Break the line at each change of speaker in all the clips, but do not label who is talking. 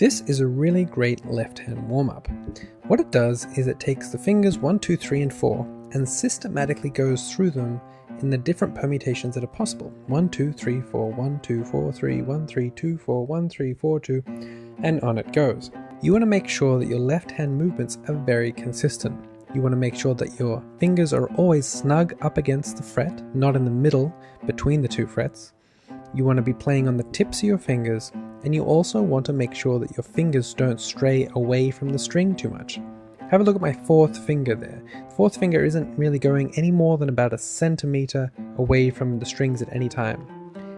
This is a really great left hand warm-up. What it does is it takes the fingers 1, 2, 3 and 4 and systematically goes through them in the different permutations that are possible. 1, 2, 3, 4, 1, 2, 4, 3, 1, 3, 2, 4, 1, 3, 4, 2, and on it goes. You want to make sure that your left hand movements are very consistent. You want to make sure that your fingers are always snug up against the fret, not in the middle between the two frets. You want to be playing on the tips of your fingers, and you also want to make sure that your fingers don't stray away from the string too much. Have a look at my fourth finger there. The fourth finger isn't really going any more than about a centimeter away from the strings at any time.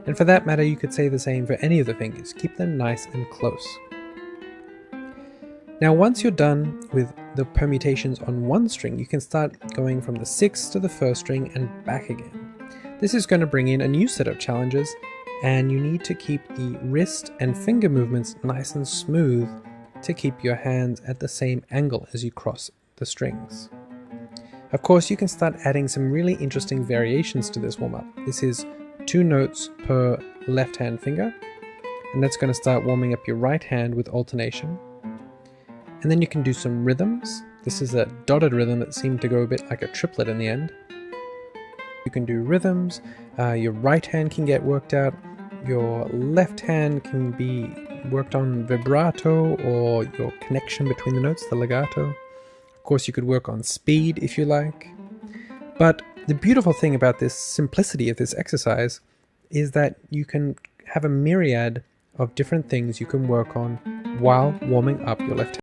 And for that matter, you could say the same for any of the fingers. Keep them nice and close. Now once you're done with the permutations on one string, you can start going from the 6th to the 1st string and back again. This is going to bring in a new set of challenges, and you need to keep the wrist and finger movements nice and smooth to keep your hands at the same angle as you cross the strings. Of course, you can start adding some really interesting variations to this warm-up. This is 2 notes per left hand finger, and that's going to start warming up your right hand with alternation. And then you can do some rhythms. This is a dotted rhythm that seemed to go a bit like a triplet in the end. You can do rhythms, your right hand can get worked out, your left hand can be worked on vibrato or your connection between the notes, the legato. Of course, you could work on speed if you like. But the beautiful thing about this simplicity of this exercise is that you can have a myriad of different things you can work on while warming up your left hand.